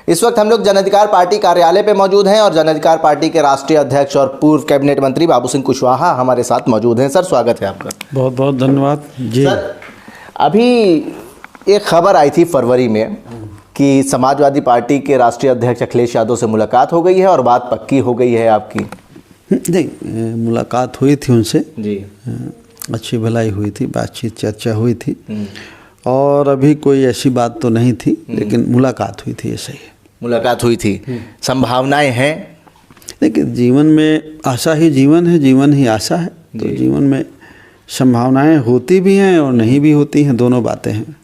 इस वक्त हम लोग जन अधिकार पार्टी कार्यालय पे मौजूद हैं और जन अधिकार पार्टी के राष्ट्रीय अध्यक्ष और पूर्व कैबिनेट मंत्री बाबू सिंह कुशवाहा हमारे साथ मौजूद हैं। सर, स्वागत है आपका। बहुत बहुत धन्यवाद जी। सर, अभी एक खबर आई थी फरवरी में कि समाजवादी पार्टी के राष्ट्रीय अध्यक्ष अखिलेश यादव से मुलाकात हो गई है और बात पक्की हो गई है आपकी। नहीं, मुलाकात हुई थी उनसे जी, अच्छी भलाई हुई थी, बातचीत चर्चा हुई थी और अभी कोई ऐसी बात तो नहीं थी, लेकिन मुलाकात हुई थी। ऐसा ही मुलाकात हुई थी। संभावनाएं हैं, लेकिन जीवन में आशा ही जीवन है, जीवन ही आशा है। तो जीवन में संभावनाएं होती भी हैं और नहीं भी होती हैं, दोनों बातें हैं।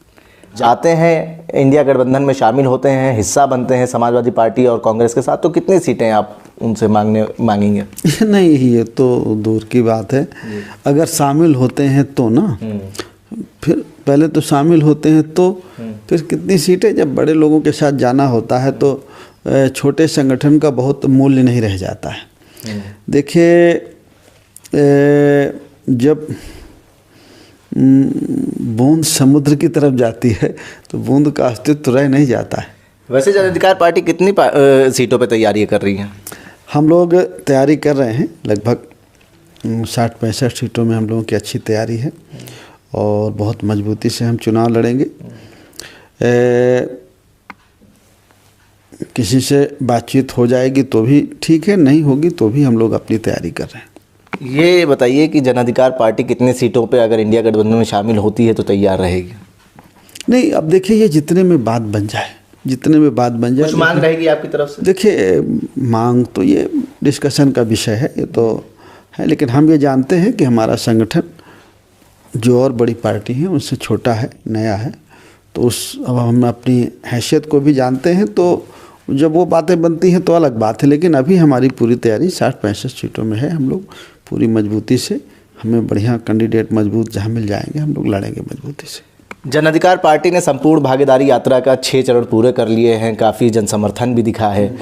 जाते हैं इंडिया गठबंधन में शामिल होते हैं, हिस्सा बनते हैं समाजवादी पार्टी और कांग्रेस के साथ, तो कितनी सीटें आप उनसे मांगेंगे? नहीं, ये तो दूर की बात है। अगर शामिल होते हैं तो ना, फिर पहले तो शामिल होते हैं तो फिर कितनी सीटें। जब बड़े लोगों के साथ जाना होता है तो छोटे संगठन का बहुत मूल्य नहीं रह जाता है। देखिए, जब बूंद समुद्र की तरफ जाती है तो बूंद का अस्तित्व रह नहीं जाता है। वैसे जन अधिकार पार्टी कितनी सीटों पे तैयारी कर रही है? हम लोग तैयारी कर रहे हैं, लगभग 60-65 सीटों में हम लोगों की अच्छी तैयारी है और बहुत मजबूती से हम चुनाव लड़ेंगे। किसी से बातचीत हो जाएगी तो भी ठीक है, नहीं होगी तो भी हम लोग अपनी तैयारी कर रहे हैं। ये बताइए कि जन अधिकार पार्टी कितनी सीटों पे अगर इंडिया गठबंधन में शामिल होती है तो तैयार रहेगी? नहीं, अब देखिए, ये जितने में बात बन जाए, जितने में बात बन जाए। कुछ मांग रहेगी आपकी तरफ से? देखिए, मांग तो ये डिस्कशन का विषय है, ये तो है, लेकिन हम ये जानते हैं कि हमारा संगठन जो और बड़ी पार्टी है उनसे छोटा है, नया है, तो अब हम अपनी हैसियत को भी जानते हैं, तो जब वो बातें बनती हैं तो अलग बात है। लेकिन अभी हमारी पूरी तैयारी 60-65 सीटों में है। हम लोग पूरी मजबूती से, हमें बढ़िया कैंडिडेट मजबूत जहाँ मिल जाएंगे हम लोग लड़ेंगे मजबूती से। जन अधिकार पार्टी ने संपूर्ण भागीदारी यात्रा का 6 चरण पूरे कर लिए हैं, काफ़ी जन समर्थन भी दिखा है।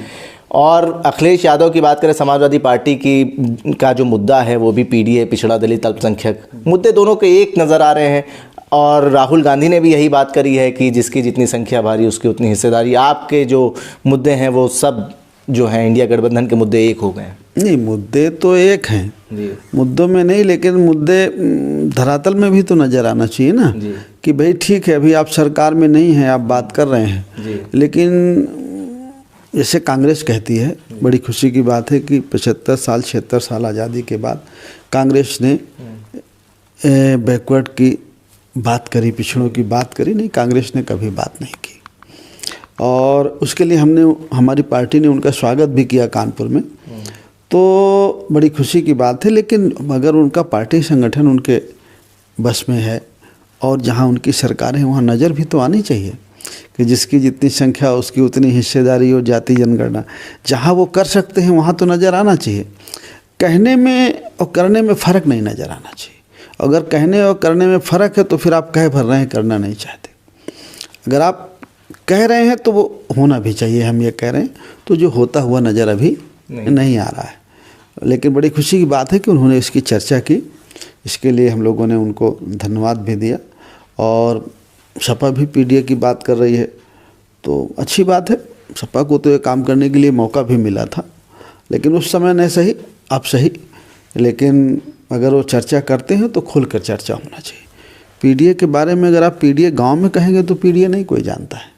और अखिलेश यादव की बात करें, समाजवादी पार्टी का जो मुद्दा है वो भी पीडीए, पिछड़ा दलित अल्पसंख्यक, मुद्दे दोनों के एक नज़र आ रहे हैं। और राहुल गांधी ने भी यही बात करी है कि जिसकी जितनी संख्या भारी उसकी उतनी हिस्सेदारी। आपके जो मुद्दे हैं वो सब जो हैं इंडिया गठबंधन के मुद्दे एक हो गए हैं। नहीं, मुद्दे तो एक हैं जी, मुद्दों में नहीं, लेकिन मुद्दे धरातल में भी तो नज़र आना चाहिए ना कि भाई ठीक है, अभी आप सरकार में नहीं हैं, आप बात कर रहे हैं, लेकिन जैसे कांग्रेस कहती है, बड़ी खुशी की बात है कि 76 साल आज़ादी के बाद कांग्रेस ने बैकवर्ड की बात करी, पिछड़ों की बात करी। नहीं, कांग्रेस ने कभी बात नहीं की और उसके लिए हमारी पार्टी ने उनका स्वागत भी किया कानपुर में, तो बड़ी खुशी की बात है। लेकिन अगर उनका पार्टी संगठन उनके बस में है और जहां उनकी सरकार है वहां नज़र भी तो आनी चाहिए कि जिसकी जितनी संख्या उसकी उतनी हिस्सेदारी और जाति जनगणना, जहां वो कर सकते हैं वहां तो नज़र आना चाहिए। कहने में और करने में फ़र्क नहीं नज़र आना चाहिए। अगर कहने और करने में फ़र्क है तो फिर आप कह भर रहे हैं, करना नहीं चाहते। अगर आप कह रहे हैं तो वो होना भी चाहिए, हम ये कह रहे हैं, तो जो होता हुआ नज़र अभी नहीं आ रहा है। लेकिन बड़ी खुशी की बात है कि उन्होंने इसकी चर्चा की, इसके लिए हम लोगों ने उनको धन्यवाद भी दिया। और सपा भी पीडीए की बात कर रही है, तो अच्छी बात है। सपा को तो ये काम करने के लिए मौका भी मिला था, लेकिन उस समय नहीं सही, अब सही। लेकिन अगर वो चर्चा करते हैं तो खुलकर चर्चा होना चाहिए। पीडीए के बारे में अगर आप पीडीए गांव में कहेंगे तो पीडीए नहीं कोई जानता है।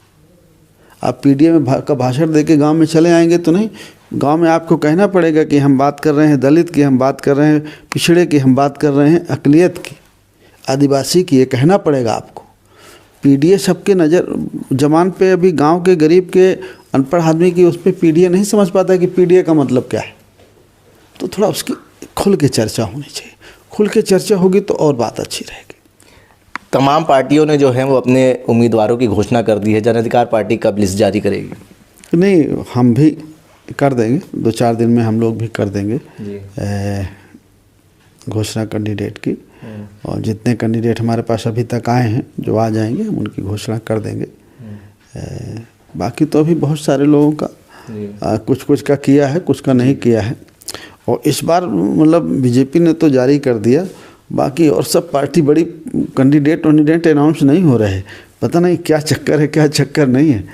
आप पीडीए में का भाषण देके गांव में चले आएंगे तो नहीं, गांव में आपको कहना पड़ेगा कि हम बात कर रहे हैं दलित की, हम बात कर रहे हैं पिछड़े की, हम बात कर रहे हैं अक़लियत की, आदिवासी की, ये कहना पड़ेगा आपको। पीडीए सबके नज़र जमान पे, अभी गांव के गरीब के अनपढ़ आदमी की उस पर पीडीए नहीं समझ पाता कि पीडीए का मतलब क्या है। तो थोड़ा उसकी खुल के चर्चा होनी चाहिए। खुल के चर्चा होगी तो और बात अच्छी रहेगी। तमाम पार्टियों ने जो है वो अपने उम्मीदवारों की घोषणा कर दी है, जन अधिकार पार्टी कब लिस्ट जारी करेगी? नहीं, हम भी कर देंगे, 2-4 दिन में हम लोग भी कर देंगे घोषणा कैंडिडेट की। और जितने कैंडिडेट हमारे पास अभी तक आए हैं, जो आ जाएंगे, हम उनकी घोषणा कर देंगे। बाकी तो अभी बहुत सारे लोगों का कुछ का किया है, कुछ का नहीं किया है। और इस बार मतलब बीजेपी ने तो जारी कर दिया, बाकी और सब पार्टी बड़ी कैंडिडेट अनाउंस नहीं हो रहे। पता नहीं क्या चक्कर है, क्या चक्कर नहीं है।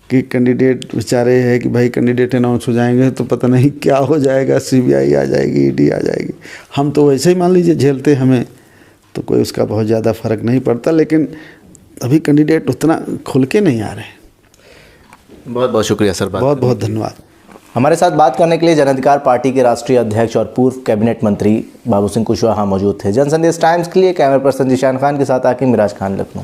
कि कैंडिडेट बेचारे है कि भाई कैंडिडेट अनाउंस हो जाएंगे तो पता नहीं क्या हो जाएगा, सीबीआई आ जाएगी, ईडी आ जाएगी। हम तो वैसे ही मान लीजिए झेलते, हमें तो कोई उसका बहुत ज़्यादा फ़र्क नहीं पड़ता, लेकिन अभी कैंडिडेट उतना खुल के नहीं आ रहे। बहुत बहुत शुक्रिया सर, बहुत बहुत धन्यवाद। हमारे साथ बात करने के लिए जन अधिकार पार्टी के राष्ट्रीय अध्यक्ष और पूर्व कैबिनेट मंत्री बाबू सिंह कुशवाहा मौजूद थे। जन संदेश टाइम्स के लिए कैमरा पर्सन जिशान खान के साथ आके मिराज खान, लखनऊ।